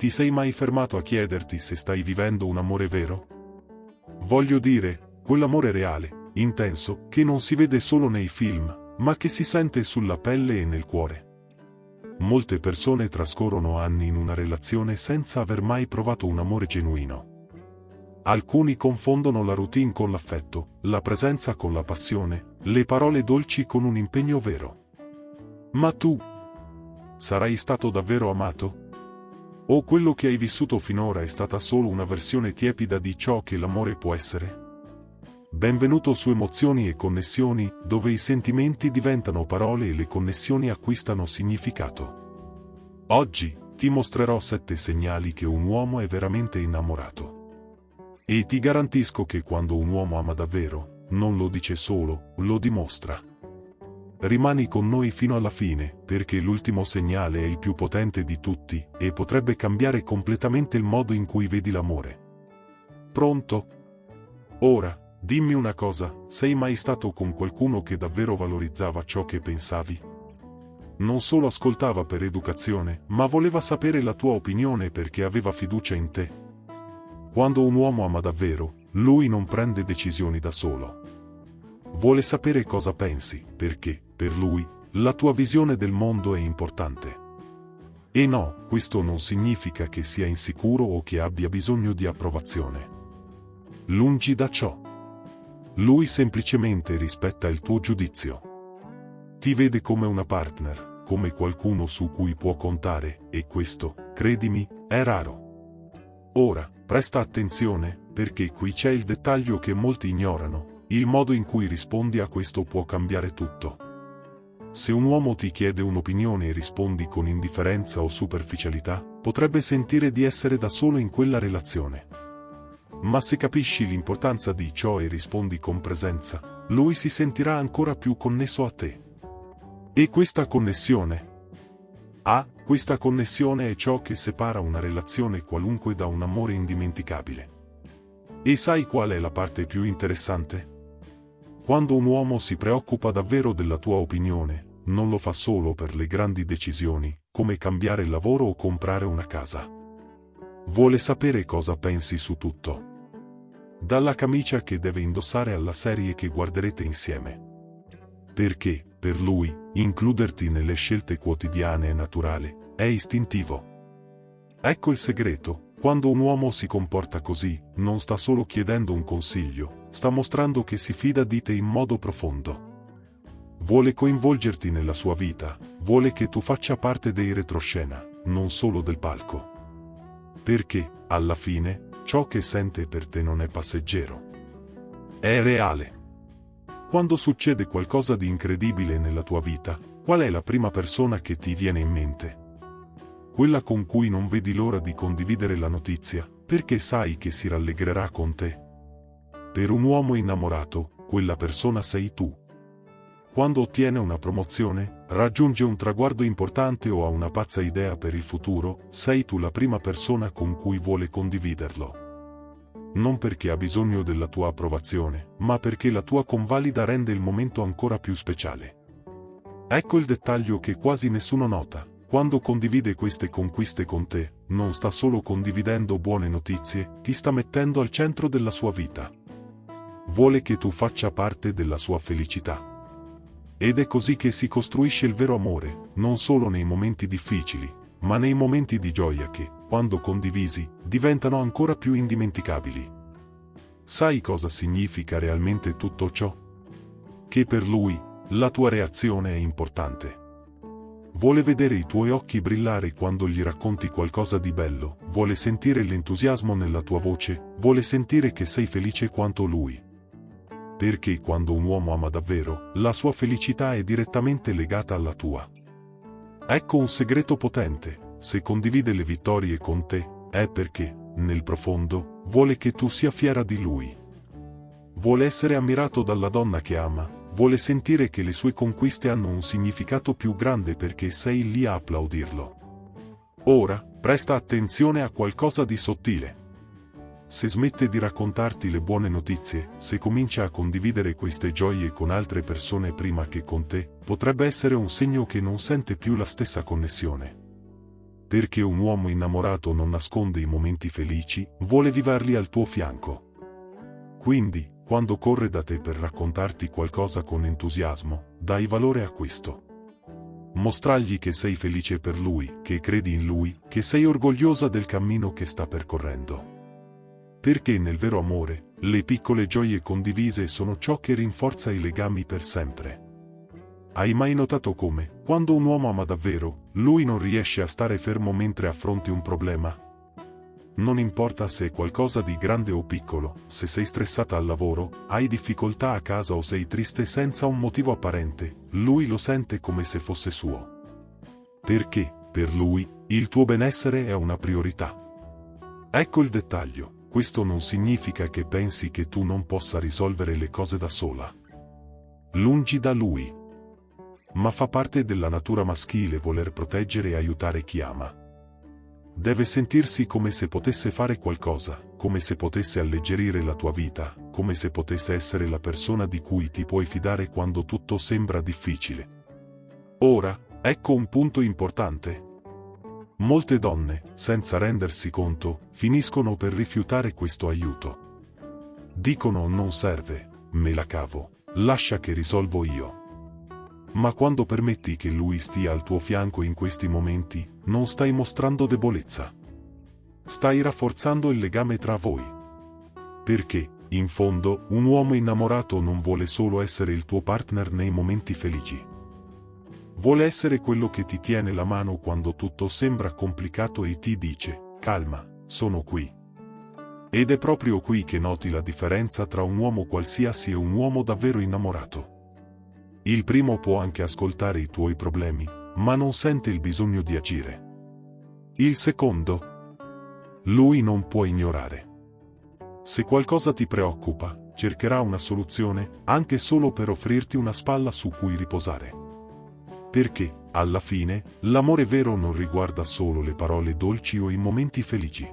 Ti sei mai fermato a chiederti se stai vivendo un amore vero? Voglio dire, quell'amore reale, intenso, che non si vede solo nei film, ma che si sente sulla pelle e nel cuore. Molte persone trascorrono anni in una relazione senza aver mai provato un amore genuino. Alcuni confondono la routine con l'affetto, la presenza con la passione, le parole dolci con un impegno vero. Ma tu, sarai stato davvero amato? O quello che hai vissuto finora è stata solo una versione tiepida di ciò che l'amore può essere? Benvenuto su Emozioni e Connessioni, dove i sentimenti diventano parole e le connessioni acquistano significato. Oggi, ti mostrerò 7 segnali che un uomo è veramente innamorato. E ti garantisco che quando un uomo ama davvero, non lo dice solo, lo dimostra. Rimani con noi fino alla fine, perché l'ultimo segnale è il più potente di tutti, e potrebbe cambiare completamente il modo in cui vedi l'amore. Pronto? Ora, dimmi una cosa, sei mai stato con qualcuno che davvero valorizzava ciò che pensavi? Non solo ascoltava per educazione, ma voleva sapere la tua opinione perché aveva fiducia in te. Quando un uomo ama davvero, lui non prende decisioni da solo. Vuole sapere cosa pensi, perché, per lui, la tua visione del mondo è importante. E no, questo non significa che sia insicuro o che abbia bisogno di approvazione. Lungi da ciò. Lui semplicemente rispetta il tuo giudizio. Ti vede come una partner, come qualcuno su cui può contare, e questo, credimi, è raro. Ora, presta attenzione, perché qui c'è il dettaglio che molti ignorano. Il modo in cui rispondi a questo può cambiare tutto. Se un uomo ti chiede un'opinione e rispondi con indifferenza o superficialità, potrebbe sentire di essere da solo in quella relazione. Ma se capisci l'importanza di ciò e rispondi con presenza, lui si sentirà ancora più connesso a te. E questa connessione? Questa connessione è ciò che separa una relazione qualunque da un amore indimenticabile. E sai qual è la parte più interessante? Quando un uomo si preoccupa davvero della tua opinione, non lo fa solo per le grandi decisioni, come cambiare il lavoro o comprare una casa. Vuole sapere cosa pensi su tutto. Dalla camicia che deve indossare alla serie che guarderete insieme. Perché, per lui, includerti nelle scelte quotidiane è naturale, è istintivo. Ecco il segreto. Quando un uomo si comporta così, non sta solo chiedendo un consiglio, sta mostrando che si fida di te in modo profondo. Vuole coinvolgerti nella sua vita, vuole che tu faccia parte dei retroscena, non solo del palco. Perché, alla fine, ciò che sente per te non è passeggero. È reale. Quando succede qualcosa di incredibile nella tua vita, qual è la prima persona che ti viene in mente? Quella con cui non vedi l'ora di condividere la notizia, perché sai che si rallegrerà con te. Per un uomo innamorato, quella persona sei tu. Quando ottiene una promozione, raggiunge un traguardo importante o ha una pazza idea per il futuro, sei tu la prima persona con cui vuole condividerlo. Non perché ha bisogno della tua approvazione, ma perché la tua convalida rende il momento ancora più speciale. Ecco il dettaglio che quasi nessuno nota. Quando condivide queste conquiste con te, non sta solo condividendo buone notizie, ti sta mettendo al centro della sua vita. Vuole che tu faccia parte della sua felicità. Ed è così che si costruisce il vero amore, non solo nei momenti difficili, ma nei momenti di gioia che, quando condivisi, diventano ancora più indimenticabili. Sai cosa significa realmente tutto ciò? Che per lui, la tua reazione è importante. Vuole vedere i tuoi occhi brillare quando gli racconti qualcosa di bello, vuole sentire l'entusiasmo nella tua voce, vuole sentire che sei felice quanto lui. Perché quando un uomo ama davvero, la sua felicità è direttamente legata alla tua. Ecco un segreto potente: se condivide le vittorie con te, è perché, nel profondo, vuole che tu sia fiera di lui. Vuole essere ammirato dalla donna che ama. Vuole sentire che le sue conquiste hanno un significato più grande perché sei lì a applaudirlo. Ora, presta attenzione a qualcosa di sottile. Se smette di raccontarti le buone notizie, se comincia a condividere queste gioie con altre persone prima che con te, potrebbe essere un segno che non sente più la stessa connessione. Perché un uomo innamorato non nasconde i momenti felici, vuole viverli al tuo fianco. Quindi, quando corre da te per raccontarti qualcosa con entusiasmo, dai valore a questo. Mostragli che sei felice per lui, che credi in lui, che sei orgogliosa del cammino che sta percorrendo. Perché nel vero amore, le piccole gioie condivise sono ciò che rinforza i legami per sempre. Hai mai notato come, quando un uomo ama davvero, lui non riesce a stare fermo mentre affronti un problema? Non importa se è qualcosa di grande o piccolo, se sei stressata al lavoro, hai difficoltà a casa o sei triste senza un motivo apparente, lui lo sente come se fosse suo. Perché, per lui, il tuo benessere è una priorità. Ecco il dettaglio. Questo non significa che pensi che tu non possa risolvere le cose da sola. Lungi da lui. Ma fa parte della natura maschile voler proteggere e aiutare chi ama. Deve sentirsi come se potesse fare qualcosa, come se potesse alleggerire la tua vita, come se potesse essere la persona di cui ti puoi fidare quando tutto sembra difficile. Ora, ecco un punto importante. Molte donne, senza rendersi conto, finiscono per rifiutare questo aiuto. Dicono non serve, me la cavo, lascia che risolvo io. Ma quando permetti che lui stia al tuo fianco in questi momenti, non stai mostrando debolezza. Stai rafforzando il legame tra voi. Perché, in fondo, un uomo innamorato non vuole solo essere il tuo partner nei momenti felici. Vuole essere quello che ti tiene la mano quando tutto sembra complicato e ti dice, calma, sono qui. Ed è proprio qui che noti la differenza tra un uomo qualsiasi e un uomo davvero innamorato. Il primo può anche ascoltare i tuoi problemi, ma non sente il bisogno di agire. Il secondo, lui non può ignorare. Se qualcosa ti preoccupa, cercherà una soluzione, anche solo per offrirti una spalla su cui riposare. Perché, alla fine, l'amore vero non riguarda solo le parole dolci o i momenti felici.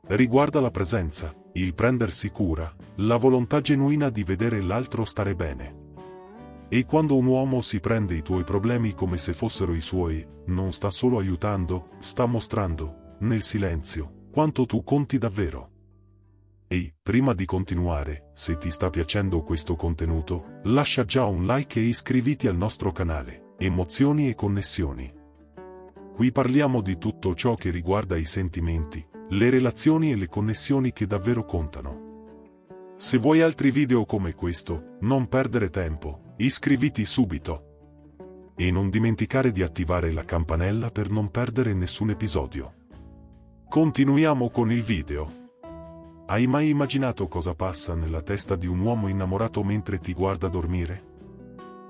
Riguarda la presenza, il prendersi cura, la volontà genuina di vedere l'altro stare bene. E quando un uomo si prende i tuoi problemi come se fossero i suoi, non sta solo aiutando, sta mostrando, nel silenzio, quanto tu conti davvero. E, prima di continuare, se ti sta piacendo questo contenuto, lascia già un like e iscriviti al nostro canale, Emozioni e Connessioni. Qui parliamo di tutto ciò che riguarda i sentimenti, le relazioni e le connessioni che davvero contano. Se vuoi altri video come questo, non perdere tempo, iscriviti subito. E non dimenticare di attivare la campanella per non perdere nessun episodio. Continuiamo con il video. Hai mai immaginato cosa passa nella testa di un uomo innamorato mentre ti guarda dormire?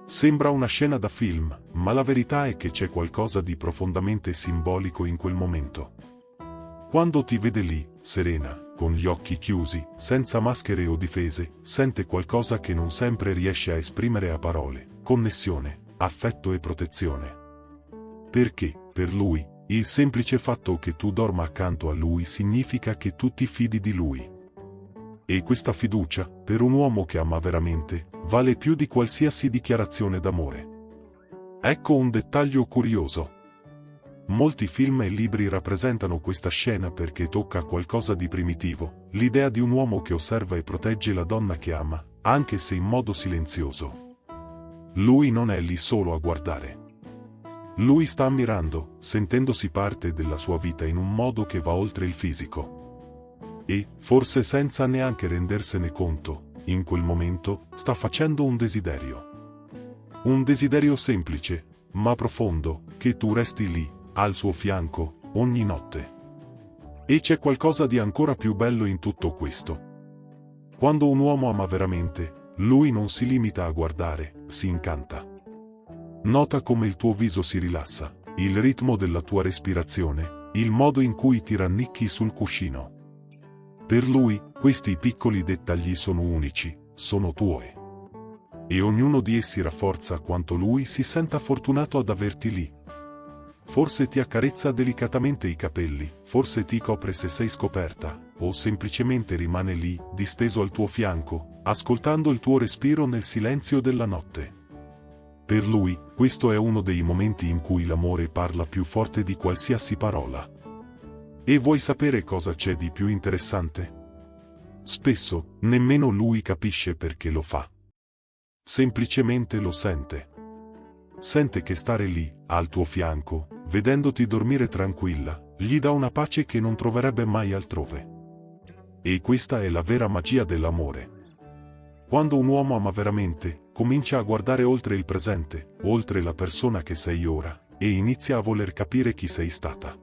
Sembra una scena da film, ma la verità è che c'è qualcosa di profondamente simbolico in quel momento. Quando ti vede lì, serena, con gli occhi chiusi, senza maschere o difese, sente qualcosa che non sempre riesce a esprimere a parole: connessione, affetto e protezione. Perché, per lui, il semplice fatto che tu dorma accanto a lui significa che tu ti fidi di lui. E questa fiducia, per un uomo che ama veramente, vale più di qualsiasi dichiarazione d'amore. Ecco un dettaglio curioso. Molti film e libri rappresentano questa scena perché tocca qualcosa di primitivo, l'idea di un uomo che osserva e protegge la donna che ama, anche se in modo silenzioso. Lui non è lì solo a guardare. Lui sta ammirando, sentendosi parte della sua vita in un modo che va oltre il fisico. E, forse senza neanche rendersene conto, in quel momento, sta facendo un desiderio. Un desiderio semplice, ma profondo, che tu resti lì, al suo fianco, ogni notte. E c'è qualcosa di ancora più bello in tutto questo. Quando un uomo ama veramente, lui non si limita a guardare, si incanta. Nota come il tuo viso si rilassa, il ritmo della tua respirazione, il modo in cui ti rannicchi sul cuscino. Per lui, questi piccoli dettagli sono unici, sono tuoi. E ognuno di essi rafforza quanto lui si senta fortunato ad averti lì. Forse ti accarezza delicatamente i capelli, forse ti copre se sei scoperta, o semplicemente rimane lì, disteso al tuo fianco, ascoltando il tuo respiro nel silenzio della notte. Per lui, questo è uno dei momenti in cui l'amore parla più forte di qualsiasi parola. E vuoi sapere cosa c'è di più interessante? Spesso, nemmeno lui capisce perché lo fa. Semplicemente lo sente. Sente che stare lì, al tuo fianco, vedendoti dormire tranquilla, gli dà una pace che non troverebbe mai altrove. E questa è la vera magia dell'amore. Quando un uomo ama veramente, comincia a guardare oltre il presente, oltre la persona che sei ora, e inizia a voler capire chi sei stata.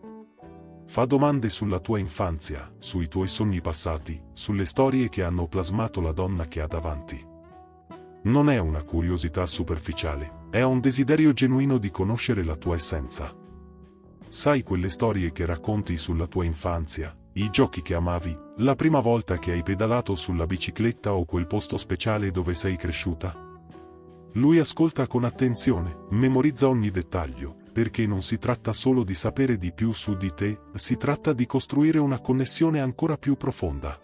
Fa domande sulla tua infanzia, sui tuoi sogni passati, sulle storie che hanno plasmato la donna che ha davanti. Non è una curiosità superficiale, è un desiderio genuino di conoscere la tua essenza. Sai quelle storie che racconti sulla tua infanzia, i giochi che amavi, la prima volta che hai pedalato sulla bicicletta o quel posto speciale dove sei cresciuta? Lui ascolta con attenzione, memorizza ogni dettaglio, perché non si tratta solo di sapere di più su di te, si tratta di costruire una connessione ancora più profonda.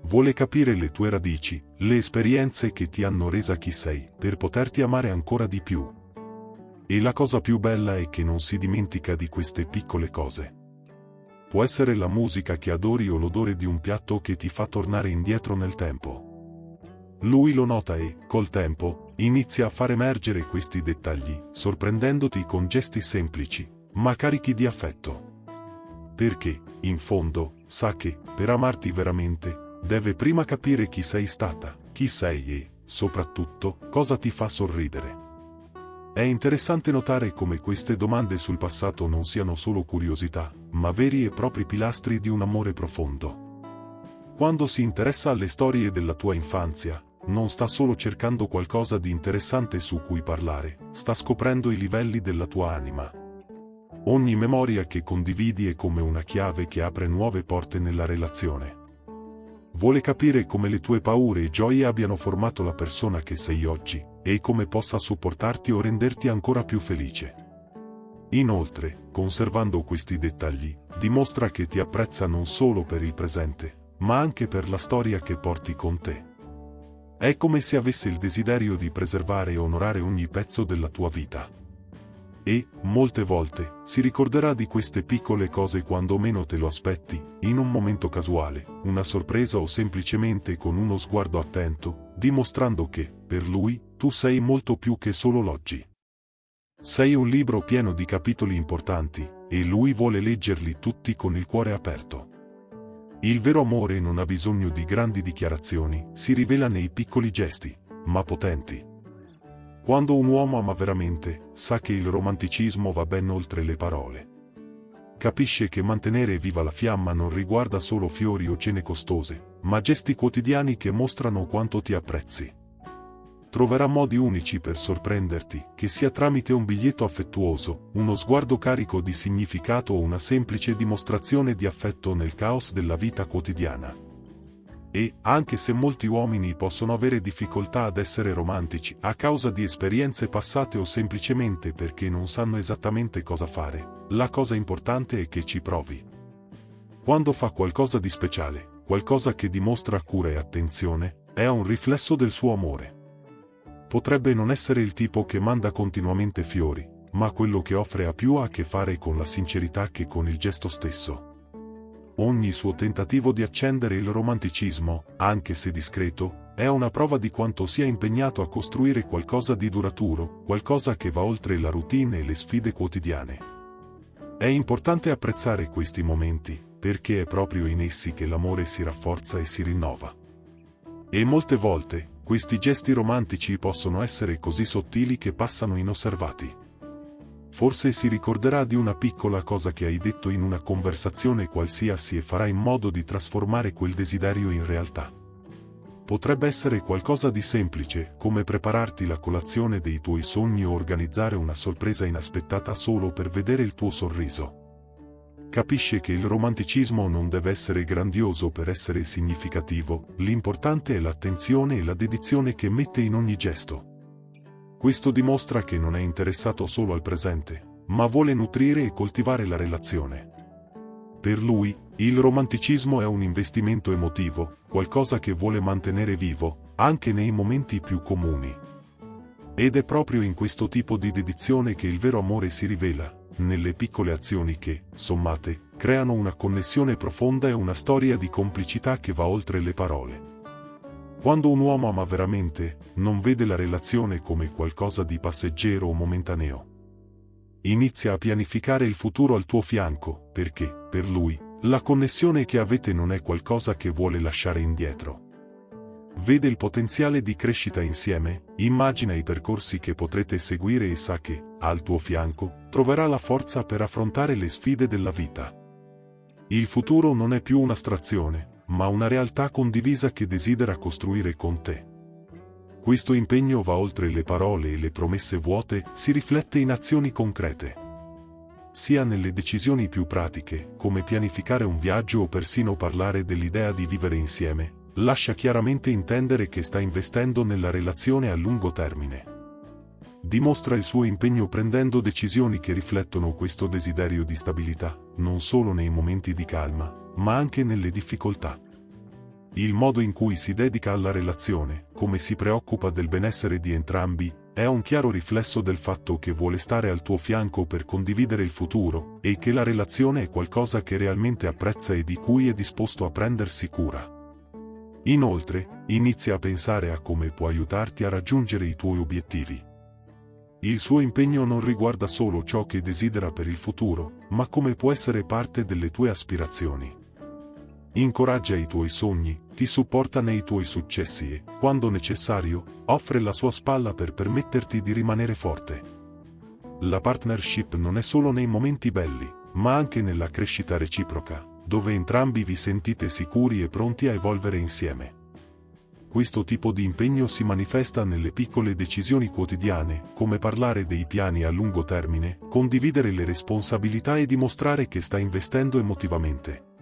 Vuole capire le tue radici, le esperienze che ti hanno resa chi sei, per poterti amare ancora di più. E la cosa più bella è che non si dimentica di queste piccole cose. Può essere la musica che adori o l'odore di un piatto che ti fa tornare indietro nel tempo. Lui lo nota e, col tempo, inizia a far emergere questi dettagli, sorprendendoti con gesti semplici, ma carichi di affetto. Perché, in fondo, sa che, per amarti veramente, deve prima capire chi sei stata, chi sei e, soprattutto, cosa ti fa sorridere. È interessante notare come queste domande sul passato non siano solo curiosità, ma veri e propri pilastri di un amore profondo. Quando si interessa alle storie della tua infanzia, non sta solo cercando qualcosa di interessante su cui parlare, sta scoprendo i livelli della tua anima. Ogni memoria che condividi è come una chiave che apre nuove porte nella relazione. Vuole capire come le tue paure e gioie abbiano formato la persona che sei oggi, e come possa supportarti o renderti ancora più felice. Inoltre, conservando questi dettagli, dimostra che ti apprezza non solo per il presente, ma anche per la storia che porti con te. È come se avesse il desiderio di preservare e onorare ogni pezzo della tua vita. E, molte volte, si ricorderà di queste piccole cose quando meno te lo aspetti, in un momento casuale, una sorpresa o semplicemente con uno sguardo attento, dimostrando che, per lui, tu sei molto più che solo l'oggi. Sei un libro pieno di capitoli importanti, e lui vuole leggerli tutti con il cuore aperto. Il vero amore non ha bisogno di grandi dichiarazioni, si rivela nei piccoli gesti, ma potenti. Quando un uomo ama veramente, sa che il romanticismo va ben oltre le parole. Capisce che mantenere viva la fiamma non riguarda solo fiori o cene costose, ma gesti quotidiani che mostrano quanto ti apprezzi. Troverà modi unici per sorprenderti, che sia tramite un biglietto affettuoso, uno sguardo carico di significato o una semplice dimostrazione di affetto nel caos della vita quotidiana. E, anche se molti uomini possono avere difficoltà ad essere romantici a causa di esperienze passate o semplicemente perché non sanno esattamente cosa fare, la cosa importante è che ci provi. Quando fa qualcosa di speciale, qualcosa che dimostra cura e attenzione, è un riflesso del suo amore. Potrebbe non essere il tipo che manda continuamente fiori, ma quello che offre ha più a che fare con la sincerità che con il gesto stesso. Ogni suo tentativo di accendere il romanticismo, anche se discreto, è una prova di quanto sia impegnato a costruire qualcosa di duraturo, qualcosa che va oltre la routine e le sfide quotidiane. È importante apprezzare questi momenti, perché è proprio in essi che l'amore si rafforza e si rinnova. E molte volte, questi gesti romantici possono essere così sottili che passano inosservati. Forse si ricorderà di una piccola cosa che hai detto in una conversazione qualsiasi e farà in modo di trasformare quel desiderio in realtà. Potrebbe essere qualcosa di semplice, come prepararti la colazione dei tuoi sogni o organizzare una sorpresa inaspettata solo per vedere il tuo sorriso. Capisce che il romanticismo non deve essere grandioso per essere significativo, l'importante è l'attenzione e la dedizione che mette in ogni gesto. Questo dimostra che non è interessato solo al presente, ma vuole nutrire e coltivare la relazione. Per lui, il romanticismo è un investimento emotivo, qualcosa che vuole mantenere vivo, anche nei momenti più comuni. Ed è proprio in questo tipo di dedizione che il vero amore si rivela, nelle piccole azioni che, sommate, creano una connessione profonda e una storia di complicità che va oltre le parole. Quando un uomo ama veramente, non vede la relazione come qualcosa di passeggero o momentaneo. Inizia a pianificare il futuro al tuo fianco, perché, per lui, la connessione che avete non è qualcosa che vuole lasciare indietro. Vede il potenziale di crescita insieme, immagina i percorsi che potrete seguire e sa che, al tuo fianco, troverà la forza per affrontare le sfide della vita. Il futuro non è più un'astrazione, ma una realtà condivisa che desidera costruire con te. Questo impegno va oltre le parole e le promesse vuote, si riflette in azioni concrete. Sia nelle decisioni più pratiche, come pianificare un viaggio o persino parlare dell'idea di vivere insieme, lascia chiaramente intendere che sta investendo nella relazione a lungo termine. Dimostra il suo impegno prendendo decisioni che riflettono questo desiderio di stabilità, non solo nei momenti di calma, ma anche nelle difficoltà. Il modo in cui si dedica alla relazione, come si preoccupa del benessere di entrambi, è un chiaro riflesso del fatto che vuole stare al tuo fianco per condividere il futuro, e che la relazione è qualcosa che realmente apprezza e di cui è disposto a prendersi cura. Inoltre, inizia a pensare a come può aiutarti a raggiungere i tuoi obiettivi. Il suo impegno non riguarda solo ciò che desidera per il futuro, ma come può essere parte delle tue aspirazioni. Incoraggia i tuoi sogni, ti supporta nei tuoi successi e, quando necessario, offre la sua spalla per permetterti di rimanere forte. La partnership non è solo nei momenti belli, ma anche nella crescita reciproca, dove entrambi vi sentite sicuri e pronti a evolvere insieme. Questo tipo di impegno si manifesta nelle piccole decisioni quotidiane, come parlare dei piani a lungo termine, condividere le responsabilità e dimostrare che sta investendo emotivamente.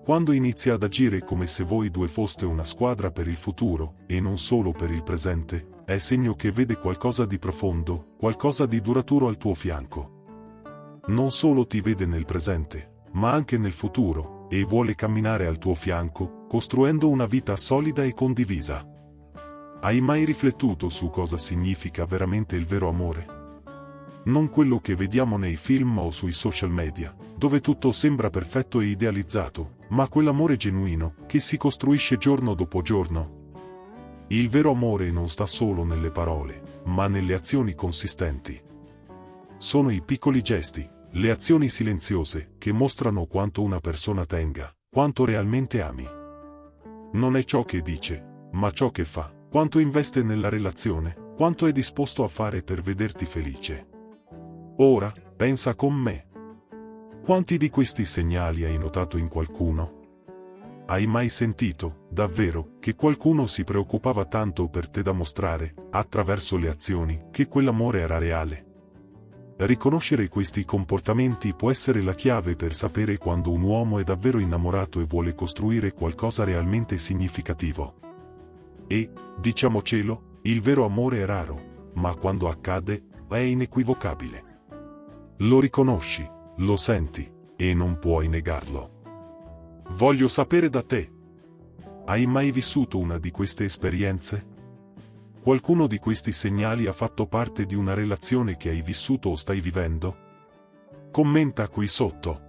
Quando inizia ad agire come se voi due foste una squadra per il futuro, e non solo per il presente, è segno che vede qualcosa di profondo, qualcosa di duraturo al tuo fianco. Non solo ti vede nel presente, ma anche nel futuro, e vuole camminare al tuo fianco, costruendo una vita solida e condivisa. Hai mai riflettuto su cosa significa veramente il vero amore? Non quello che vediamo nei film o sui social media, dove tutto sembra perfetto e idealizzato, ma quell'amore genuino, che si costruisce giorno dopo giorno. Il vero amore non sta solo nelle parole, ma nelle azioni consistenti. Sono i piccoli gesti, le azioni silenziose, che mostrano quanto una persona tenga, quanto realmente ami. Non è ciò che dice, ma ciò che fa, quanto investe nella relazione, quanto è disposto a fare per vederti felice. Ora, pensa con me. Quanti di questi segnali hai notato in qualcuno? Hai mai sentito, davvero, che qualcuno si preoccupava tanto per te da mostrare, attraverso le azioni, che quell'amore era reale? Riconoscere questi comportamenti può essere la chiave per sapere quando un uomo è davvero innamorato e vuole costruire qualcosa realmente significativo. E, diciamocelo, il vero amore è raro, ma quando accade, è inequivocabile. Lo riconosci, lo senti, e non puoi negarlo. Voglio sapere da te. Hai mai vissuto una di queste esperienze? Qualcuno di questi segnali ha fatto parte di una relazione che hai vissuto o stai vivendo? Commenta qui sotto.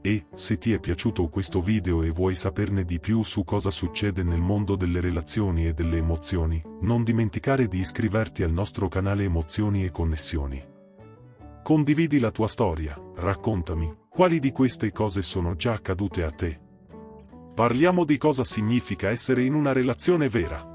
E, se ti è piaciuto questo video e vuoi saperne di più su cosa succede nel mondo delle relazioni e delle emozioni, non dimenticare di iscriverti al nostro canale Emozioni e Connessioni. Condividi la tua storia, raccontami, quali di queste cose sono già accadute a te? Parliamo di cosa significa essere in una relazione vera.